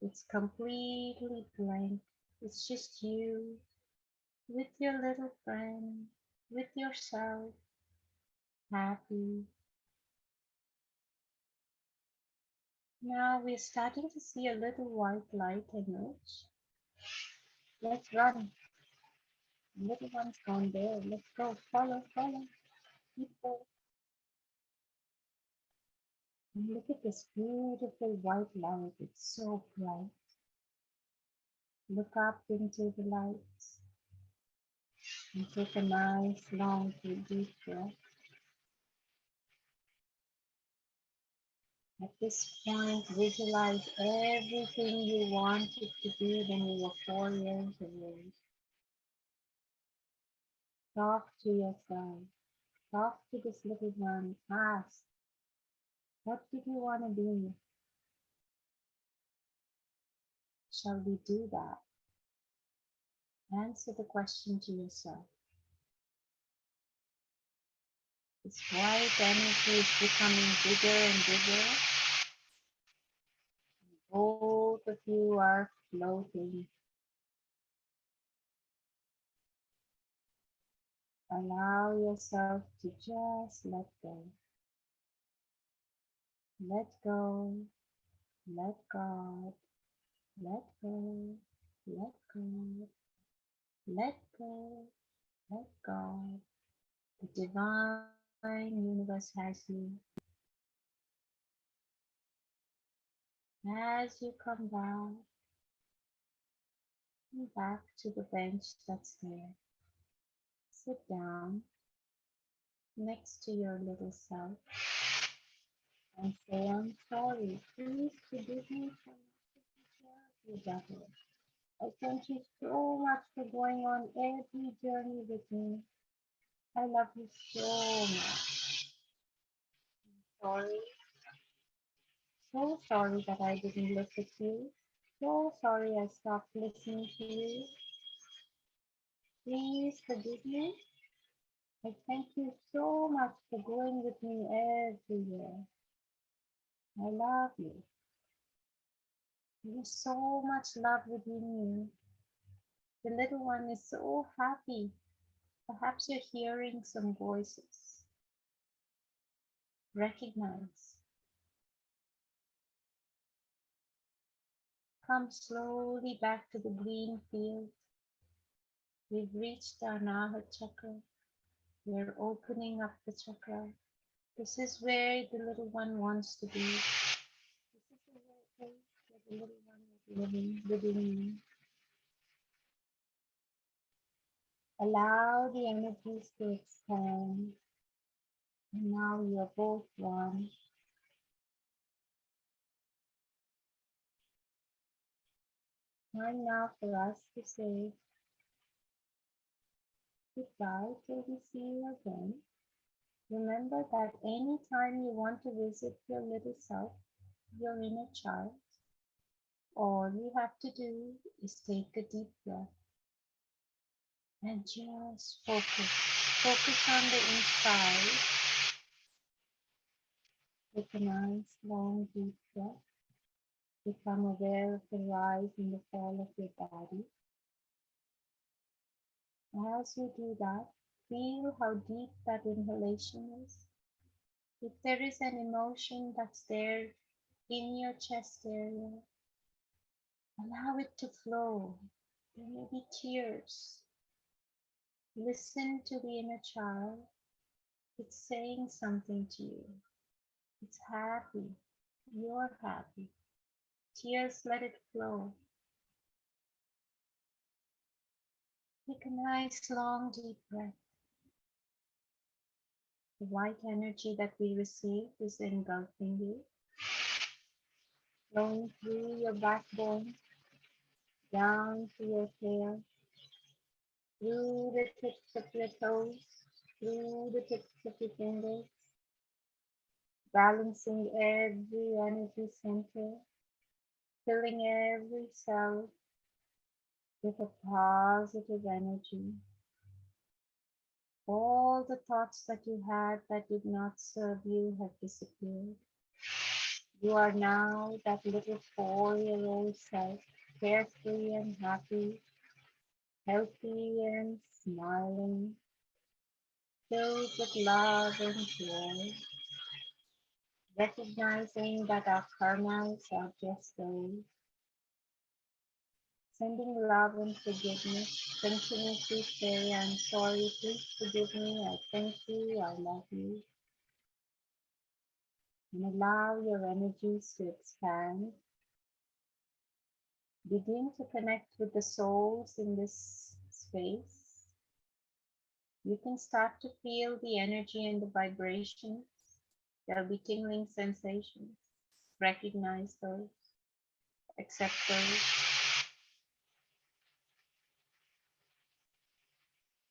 It's completely blank. It's just you with your little friend, with yourself, happy. Now we're starting to see a little white light emerge. Let's run. The little one's gone there. Let's go. Follow, follow. Keep going. And look at this beautiful white light. It's so bright. Look up into the light and take a nice long deep breath. At this point, visualize everything you wanted to be when you were 4 years old. Talk to yourself. Talk to this little one. Ask, what did you want to be? Shall we do that? Answer the question to yourself. This white energy is becoming bigger and bigger. Both of you are floating. Allow yourself to just let go. Let go. Let God. Let go. Let God. Let go. Let God. The divine universe has you. As you come back to the bench that's there, sit down next to your little self and say, I'm sorry, please forgive me for not taking care of you better. I thank you so much for going on every journey with me. I love you so much. Sorry, so sorry that I didn't look at you. So sorry I stopped listening to you. Please forgive me. I thank you so much for going with me everywhere. I love you. There's so much love within you. The little one is so happy. Perhaps you're hearing some voices. Recognize. Come slowly back to the green field. We've reached our Naha Chakra. We're opening up the chakra. This is where the little one wants to be. This is the place where The little one is living within you. Allow the energies to expand. And now you are both one. Time now for us to say goodbye till we see you again. Remember that anytime you want to visit your little self, your inner child, all you have to do is take a deep breath and just focus. Focus on the inside. Take a nice long deep breath. Become aware of the rise and the fall of your body. As you do that, feel how deep that inhalation is. If there is an emotion that's there in your chest area, allow it to flow. There may be tears. Listen to the inner child. It's saying something to you. It's happy. You're happy. Tears, let it flow. Take a nice long deep breath. The white energy that we receive is engulfing you, flowing through your backbone, down to your tail, through the tips of your toes, through the tips of your fingers, balancing every energy center, filling every cell with a positive energy. All the thoughts that you had that did not serve you have disappeared. You are now that little 4-year-old self, carefree and happy, healthy and smiling, filled with love and joy, recognizing that our karmas are just those, sending love and forgiveness, continuously say, I'm sorry, please forgive me, I thank you, I love you, and allow your energies to expand. Begin to connect with the souls in this space. You can start to feel the energy and the vibrations. There'll be tingling sensations. Recognize those, accept those.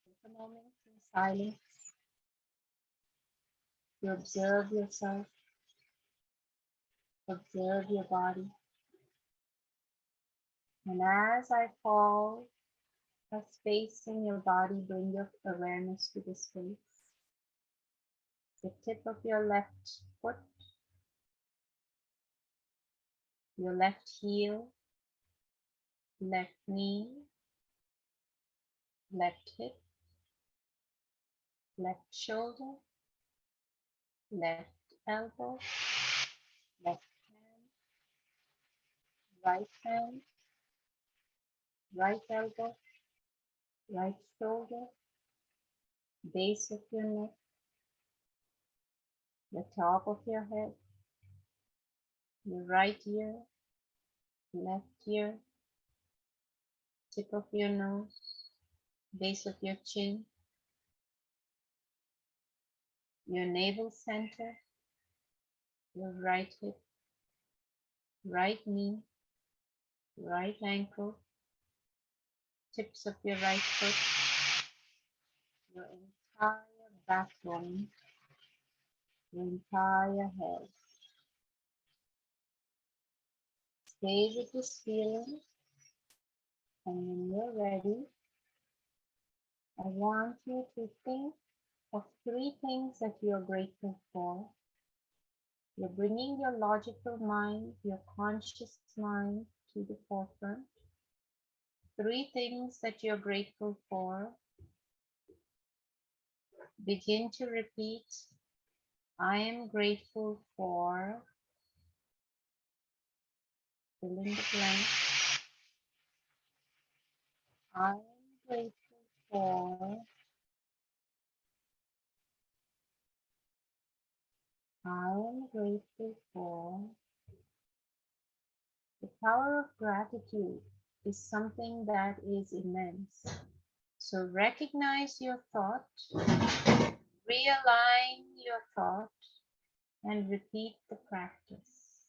Take a moment in silence to observe yourself, observe your body. And as I fall, a space in your body, bring your awareness to the space. The tip of your left foot, your left heel, left knee, left hip, left shoulder, left elbow, left hand, right elbow, right shoulder, base of your neck, the top of your head, your right ear, left ear, tip of your nose, base of your chin, your navel center, your right hip, right knee, right ankle, tips of your right foot, your entire backbone, your entire head. Stay with this feeling, and when you're ready, I want you to think of 3 things that you're grateful for. You're bringing your logical mind, your conscious mind to the forefront. 3 things that you're grateful for. Begin to repeat. I am grateful for, fill in the blank. I am grateful for, I am grateful for, The power of gratitude is something that is immense. So recognize your thought, realign your thought, and repeat the practice.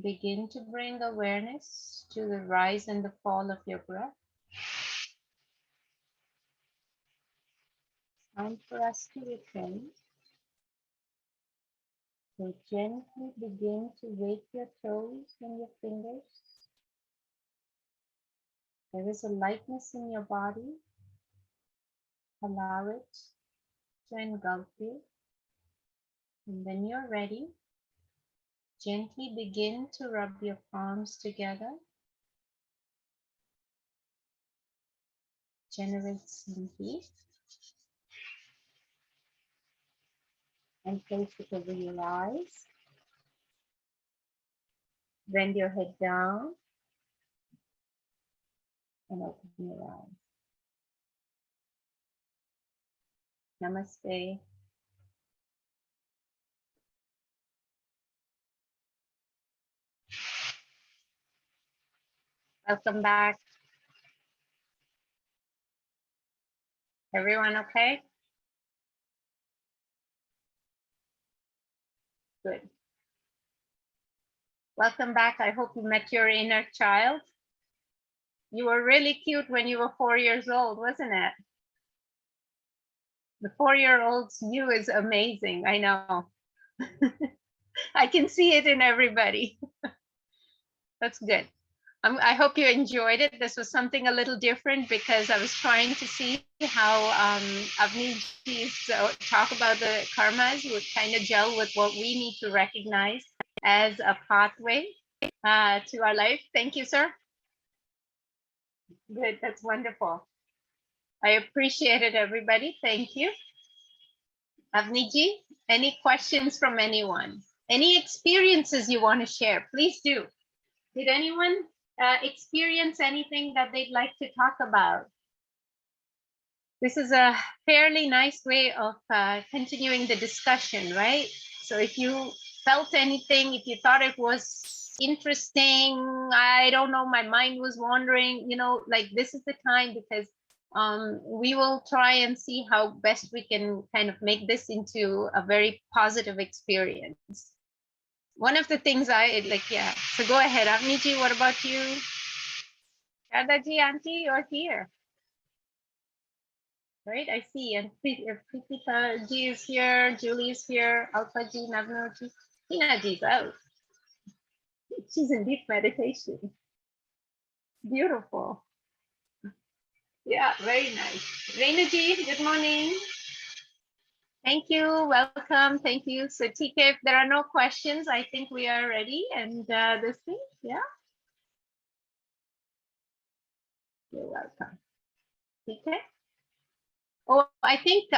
Begin to bring awareness to the rise and the fall of your breath. Time for us to return. So gently begin to wake your toes and your fingers. There is a lightness in your body. Allow it to engulf you. And when you're ready, gently begin to rub your palms together. Generate some heat. And place it over your eyes. Bend your head down and open your eyes. Namaste. Welcome back. Everyone okay? Good. Welcome back. I hope you met your inner child. You were really cute when you were 4 years old, wasn't it? The 4-year-old's you is amazing. I know. I can see it in everybody. That's good. I hope you enjoyed it. This was something a little different because I was trying to see how Avniji's talk about the karmas would kind of gel with what we need to recognize as a pathway to our life. Thank you, sir. Good. That's wonderful. I appreciate it, everybody. Thank you. Avniji, any questions from anyone? Any experiences you want to share? Please do. Did anyone experience anything that they'd like to talk about? This is a fairly nice way of continuing the discussion, right? So if you felt anything, if you thought it was interesting, I don't know, my mind was wandering, you know, like this is the time because we will try and see how best we can kind of make this into a very positive experience. One of the things I like, yeah. So go ahead, Avniji, what about you? Shadaji, auntie, you're here. Right, I see. And Preetita ji is here, Julie is here, Alpha ji, Navno ji, Tina ji's out. She's in deep meditation. Beautiful. Yeah, very nice. Reina ji, good morning. Thank you, welcome, thank you. So TK, if there are no questions, I think we are ready. And this thing, yeah. You're welcome. TK. Oh, I think